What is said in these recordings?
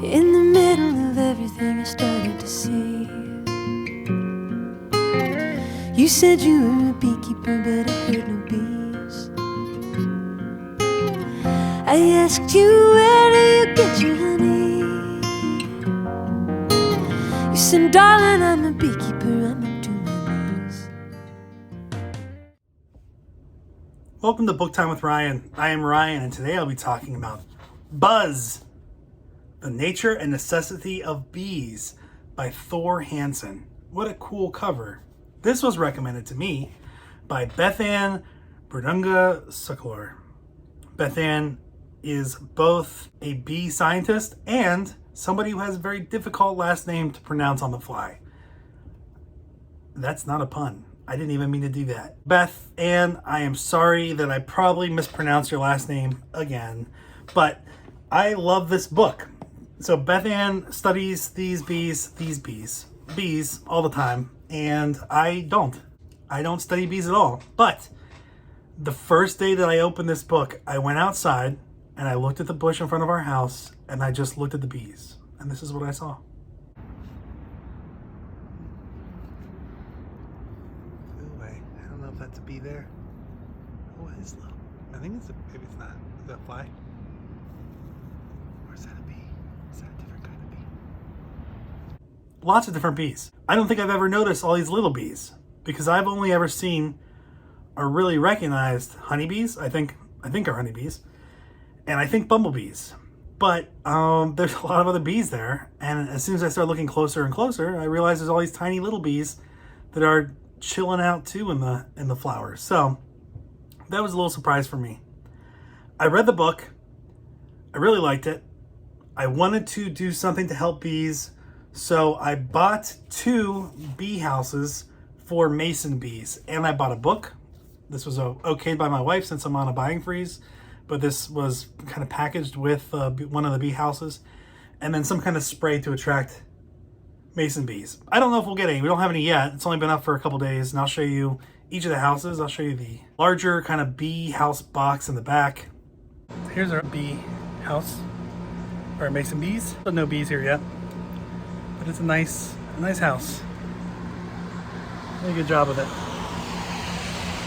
In the middle of everything I started to see. You said you were a beekeeper, but I heard no bees. I asked you, where do you get your honey? You said, darling, I'm a beekeeper, I'm up to my knees. Welcome to Book Time with Ryan. I am Ryan, and today I'll be talking about Buzz, The Nature and Necessity of Bees by Thor Hanson. What a cool cover. This was recommended to me by Bethann Burdunga Suklor. Bethann is both a bee scientist and somebody who has a very difficult last name to pronounce on the fly. That's not a pun. I didn't even mean to do that. Beth Ann, I am sorry that I probably mispronounced your last name again, but I love this book. So Beth Ann studies these bees all the time, and I don't study bees at all. But the first day that I opened this book, I went outside and I looked at the bush in front of our house and I just looked at the bees, and this is what I saw. I don't know if that's a bee there. Oh, it is low. I think it's maybe it's not. Is that a fly? Or is that a bee? Is that a different kind of bee? Lots of different bees. I don't think I've ever noticed all these little bees because I've only ever seen or really recognized honeybees. I think are honeybees, and I think bumblebees. But there's a lot of other bees there, and as soon as I start looking closer and closer, I realize there's all these tiny little bees that are chilling out too in the flowers. So that was a little surprise for me. I read the book. I really liked it. I wanted to do something to help bees, so I bought 2 bee houses for mason bees, and I bought a book. This was okayed by my wife since I'm on a buying freeze, but this was kind of packaged with one of the bee houses, and then some kind of spray to attract mason bees. I don't know if we'll get any. We don't have any yet. It's only been up for a couple days, and I'll show you each of the houses. I'll show you the larger kind of bee house box in the back. Here's our bee house, our mason bees. But no bees here yet, but it's a nice house. Really good job with it.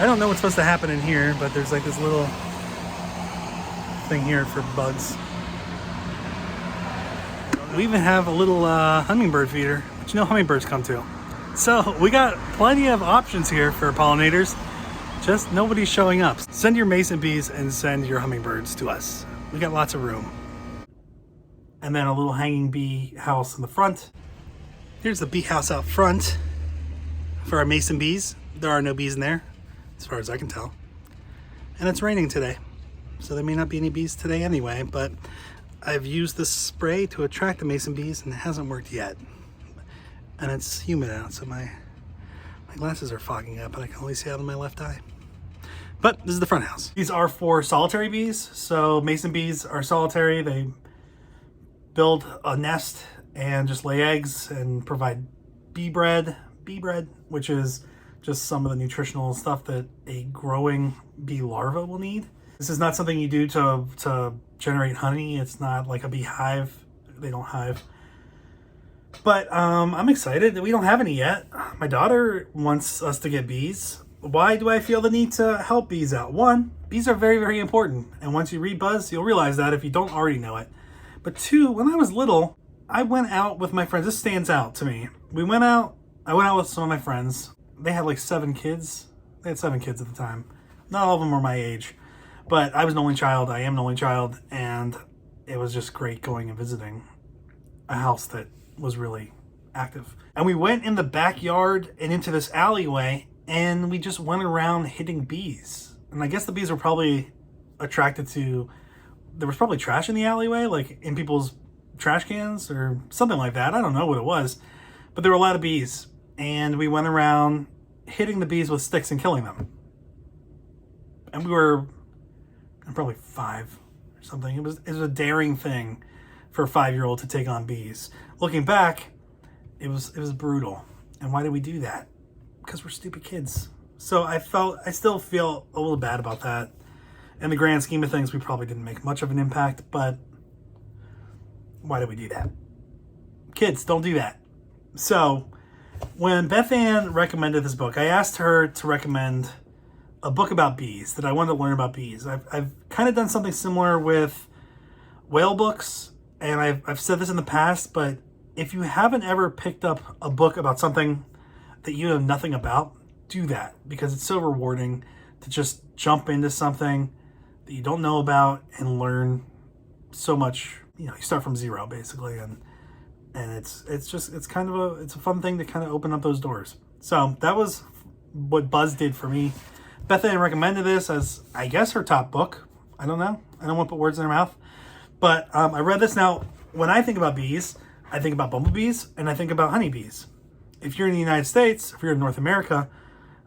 I don't know what's supposed to happen in here, but there's like this little thing here for bugs. We even have a little hummingbird feeder, which hummingbirds come to. So we got plenty of options here for pollinators, just nobody's showing up. Send your mason bees and send your hummingbirds to us. We got lots of room. And then a little hanging bee house in the front. Here's the bee house out front for our mason bees. There are no bees in there, as far as I can tell. And it's raining today, so there may not be any bees today anyway, but I've used this spray to attract the mason bees and it hasn't worked yet. And it's humid out, so my glasses are fogging up and I can only see out of my left eye. But this is the front house. These are for solitary bees. So mason bees are solitary. They build a nest and just lay eggs and provide bee bread, which is just some of the nutritional stuff that a growing bee larva will need. This is not something you do to generate honey. It's not like a beehive. They don't hive. But I'm excited that we don't have any yet. My daughter wants us to get bees. Why do I feel the need to help bees out? 1, bees are very, very important. And once you read Buzz, you'll realize that if you don't already know it. But 2, when I was little, I went out with my friends. This stands out to me. I went out with some of my friends. They had like 7 kids. They had 7 kids at the time. Not all of them were my age. But I was an only child. I am an only child. And it was just great going and visiting a house that was really active. And we went in the backyard and into this alleyway, and we just went around hitting bees. And I guess the bees were probably attracted to, there was probably trash in the alleyway, like in people's trash cans or something like that. I don't know what it was, but there were a lot of bees. And we went around hitting the bees with sticks and killing them. And we were probably 5 or something. It was a daring thing for a 5-year-old to take on bees. Looking back, it was brutal. And why did we do that? Because we're stupid kids. So I still feel a little bad about that. In the grand scheme of things, we probably didn't make much of an impact, but Why did we do that? Kids, don't do that. So when Beth Ann recommended this book, I asked her to recommend a book about bees that I wanted to learn about bees. I've kind of done something similar with whale books, and I've said this in the past, but if you haven't ever picked up a book about something that you know nothing about, do that, because it's so rewarding to just jump into something that you don't know about and learn so much. You start from zero basically, and it's kind of a fun thing to kind of open up those doors. So that was what Buzz did for me. Beth Ann recommended this as, I guess, her top book. I don't know. I don't want to put words in her mouth. But I read this. Now, when I think about bees, I think about bumblebees and I think about honeybees. If you're in the United States, if you're in North America,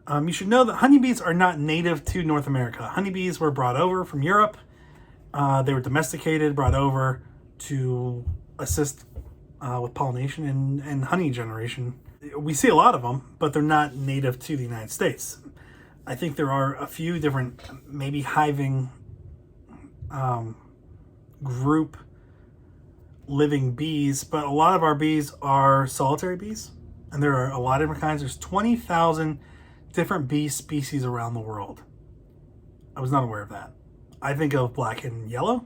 you should know that honeybees are not native to North America. Honeybees were brought over from Europe. They were domesticated, brought over to assist with pollination and honey generation. We see a lot of them, but they're not native to the United States. I think there are a few different, maybe hiving group living bees, but a lot of our bees are solitary bees, and there are a lot of different kinds. There's 20,000 different bee species around the world. I was not aware of that. I think of black and yellow,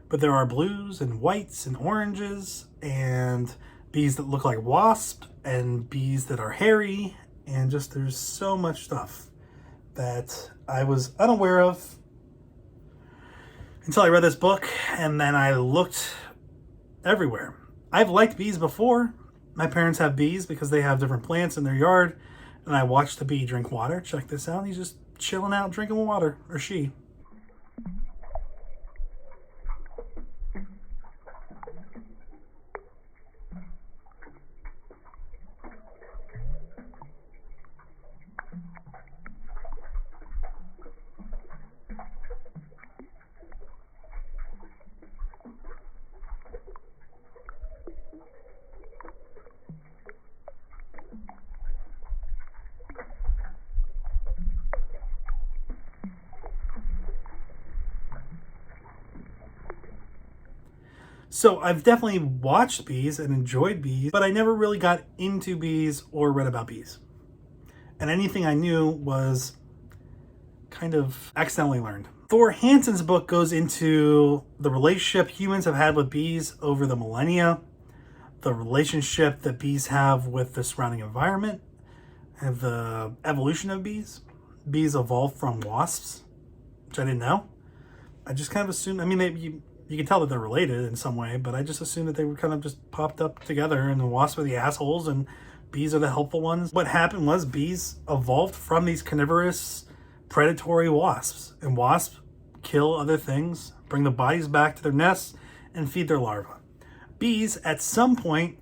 but there are blues and whites and oranges, and bees that look like wasps, and bees that are hairy, and just there's so much stuff that I was unaware of until I read this book, and then I looked everywhere. I've liked bees before. My parents have bees because they have different plants in their yard, and I watched the bee drink water. Check this out. He's just chilling out drinking water, or she. So I've definitely watched bees and enjoyed bees, but I never really got into bees or read about bees. And anything I knew was kind of accidentally learned. Thor Hanson's book goes into the relationship humans have had with bees over the millennia, the relationship that bees have with the surrounding environment, and the evolution of bees. Bees evolved from wasps, which I didn't know. I just kind of assumed, you can tell that they're related in some way, but I just assumed that they were kind of just popped up together, and the wasps are the assholes and bees are the helpful ones. What happened was bees evolved from these carnivorous, predatory wasps, and wasps kill other things, bring the bodies back to their nests, and feed their larvae. Bees, at some point,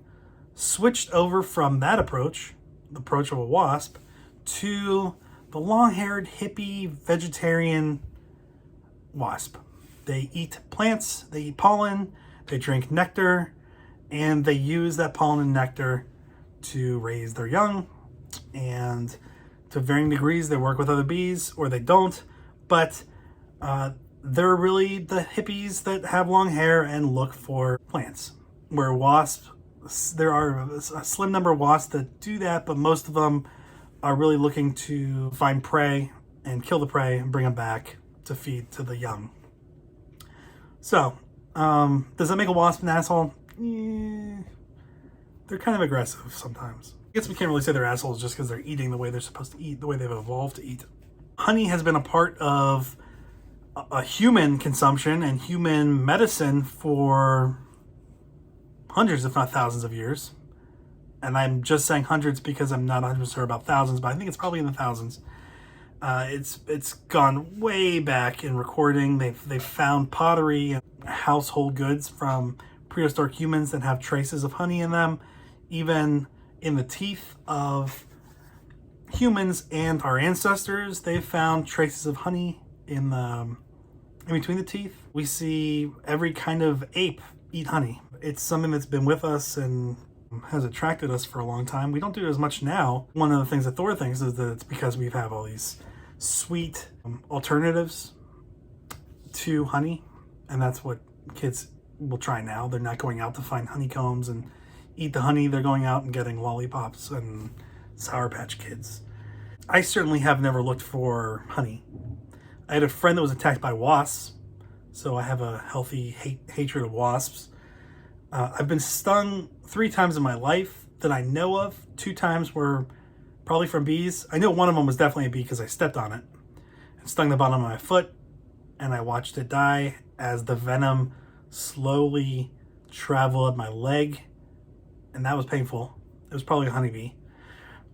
switched over from that approach, the approach of a wasp, to the long-haired, hippie, vegetarian wasp. They eat plants, they eat pollen, they drink nectar, and they use that pollen and nectar to raise their young. And to varying degrees, they work with other bees or they don't. But they're really the hippies that have long hair and look for plants. Where wasps, there are a slim number of wasps that do that, but most of them are really looking to find prey and kill the prey and bring them back to feed to the young. So, does that make a wasp an asshole? They're kind of aggressive sometimes. I guess we can't really say they're assholes just because they're eating the way they're supposed to eat, the way they've evolved to eat. Honey has been a part of a human consumption and human medicine for hundreds, if not thousands of years. And I'm just saying hundreds because I'm not 100% sure about thousands, but I think it's probably in the thousands. It's gone way back in recording. They've found pottery and household goods from prehistoric humans that have traces of honey in them, even in the teeth of humans and our ancestors. They've found traces of honey in between the teeth. We see every kind of ape eat honey. It's something that's been with us and has attracted us for a long time. We don't do it as much now. One of the things that Thor thinks is that it's because we have all these sweet alternatives to honey, and that's what kids will try now. They're not going out to find honeycombs and eat the honey. They're going out and getting lollipops and Sour Patch Kids. I certainly have never looked for honey. I had a friend that was attacked by wasps, so I have a healthy hatred of wasps. I've been stung 3 times in my life that I know of. 2 times were probably from bees. I know one of them was definitely a bee because I stepped on it and stung the bottom of my foot, and I watched it die as the venom slowly traveled up my leg, and that was painful. It was probably a honeybee.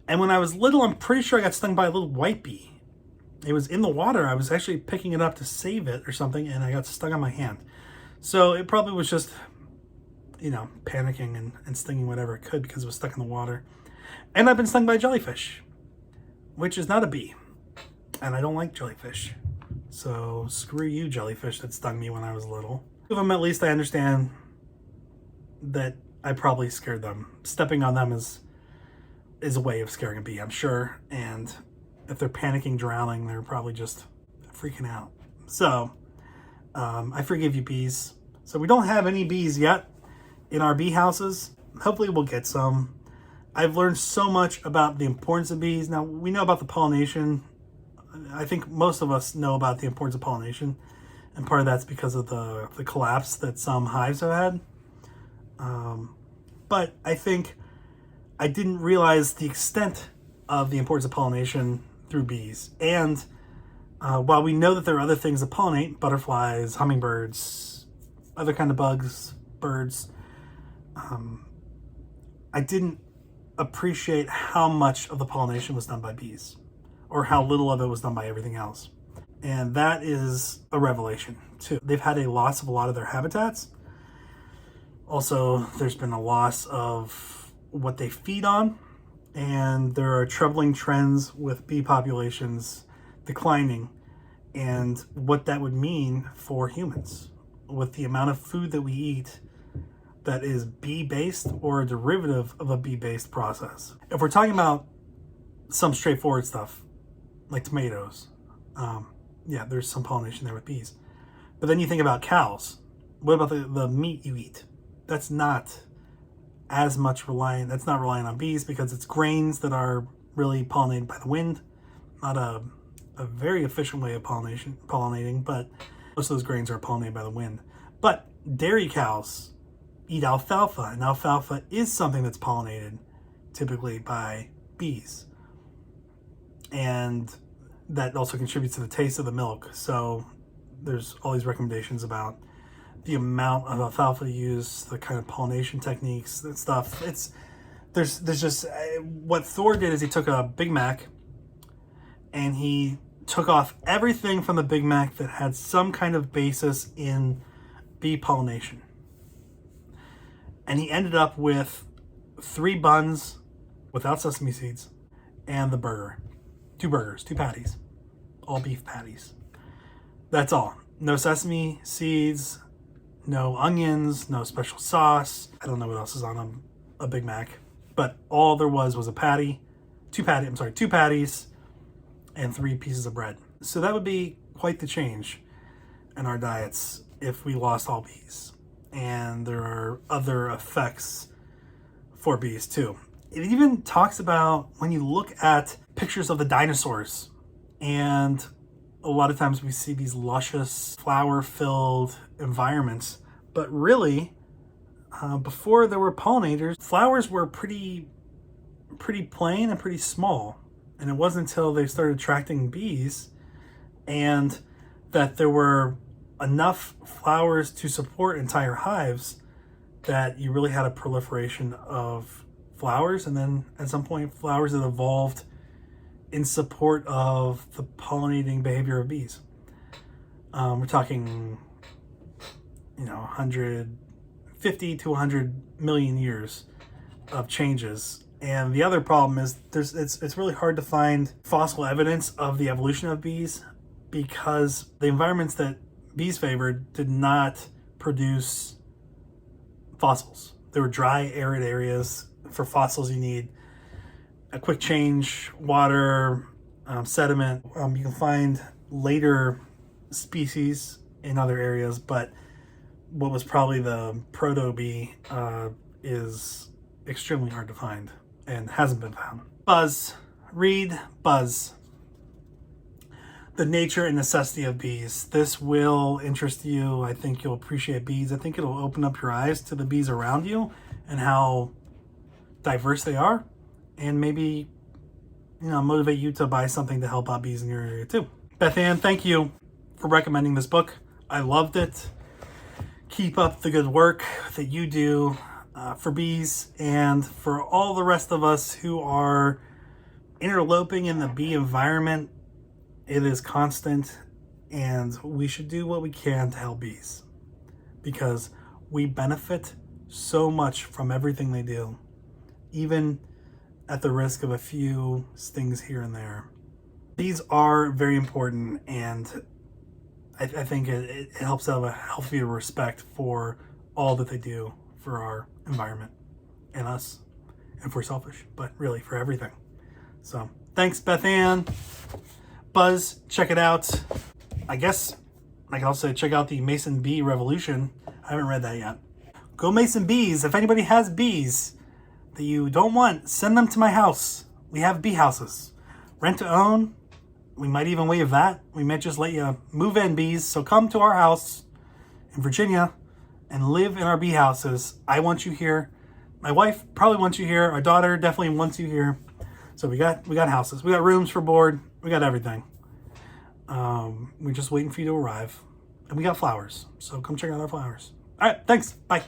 And when I was little, I'm pretty sure I got stung by a little white bee. It was in the water. I was actually picking it up to save it or something, and I got stung on my hand. So it probably was just, panicking and stinging whatever it could because it was stuck in the water. And I've been stung by jellyfish, which is not a bee. And I don't like jellyfish. So screw you, jellyfish that stung me when I was little. Of them, at least I understand that I probably scared them. Stepping on them is a way of scaring a bee, I'm sure. And if they're panicking, drowning, they're probably just freaking out. So I forgive you, bees. So we don't have any bees yet in our bee houses. Hopefully we'll get some. I've learned so much about the importance of bees. Now, we know about the pollination. I think most of us know about the importance of pollination. And part of that's because of the collapse that some hives have had. But I think I didn't realize the extent of the importance of pollination through bees. And while we know that there are other things that pollinate, butterflies, hummingbirds, other kind of bugs, birds, I didn't appreciate how much of the pollination was done by bees, or how little of it was done by everything else. And that is a revelation too. They've had a loss of a lot of their habitats. Also, there's been a loss of what they feed on, and there are troubling trends with bee populations declining, and what that would mean for humans with the amount of food that we eat that is bee-based or a derivative of a bee-based process. If we're talking about some straightforward stuff like tomatoes, there's some pollination there with bees. But then you think about cows. What about the meat you eat? That's not as much reliant. That's not reliant on bees because it's grains that are really pollinated by the wind. Not a very efficient way of pollinating, but most of those grains are pollinated by the wind. But dairy cows eat alfalfa, and alfalfa is something that's pollinated typically by bees. And that also contributes to the taste of the milk. So there's all these recommendations about the amount of alfalfa used, the kind of pollination techniques and stuff. There's just what Thor did is he took a Big Mac and he took off everything from the Big Mac that had some kind of basis in bee pollination. And he ended up with 3 buns without sesame seeds and the burger. 2 burgers, 2 patties, all beef patties. That's all. No sesame seeds, no onions, no special sauce. I don't know what else is on a Big Mac, but all there was a patty, 2 patties, and 3 pieces of bread. So that would be quite the change in our diets if we lost all bees. And there are other effects for bees too. It even talks about when you look at pictures of the dinosaurs, and a lot of times we see these luscious flower-filled environments, but really before there were pollinators, flowers were pretty plain and pretty small. And it wasn't until they started attracting bees and that there were enough flowers to support entire hives that you really had a proliferation of flowers, and then at some point flowers that evolved in support of the pollinating behavior of bees. We're talking 150 to 100 million years of changes. And the other problem is it's really hard to find fossil evidence of the evolution of bees because the environments that bees favored did not produce fossils. They were dry, arid areas. For fossils, you need a quick change, water, sediment. You can find later species in other areas, but what was probably the proto bee is extremely hard to find and hasn't been found. Buzz. Read Buzz. The Nature and Necessity of Bees. This will interest you. I think you'll appreciate bees. I think it'll open up your eyes to the bees around you and how diverse they are, and maybe, you know, motivate you to buy something to help out bees in your area too. Beth Ann, thank you for recommending this book. I loved it. Keep up the good work that you do for bees and for all the rest of us who are interloping in the bee environment. It is constant, and we should do what we can to help bees because we benefit so much from everything they do, even at the risk of a few stings here and there. These are very important, and I think it helps have a healthier respect for all that they do for our environment and us, and if we're selfish, but really for everything. So thanks, Beth Ann. Buzz, check it out. I guess I can also check out the Mason Bee Revolution. I haven't read that yet. Go Mason Bees. If anybody has bees that you don't want, send them to my house. We have bee houses. Rent to own. We might even waive that. We might just let you move in bees. So come to our house in Virginia and live in our bee houses. I want you here. My wife probably wants you here. Our daughter definitely wants you here. So we got houses. We got rooms for board. We got everything. We're just waiting for you to arrive. And we got flowers. So come check out our flowers. All right, thanks. Bye.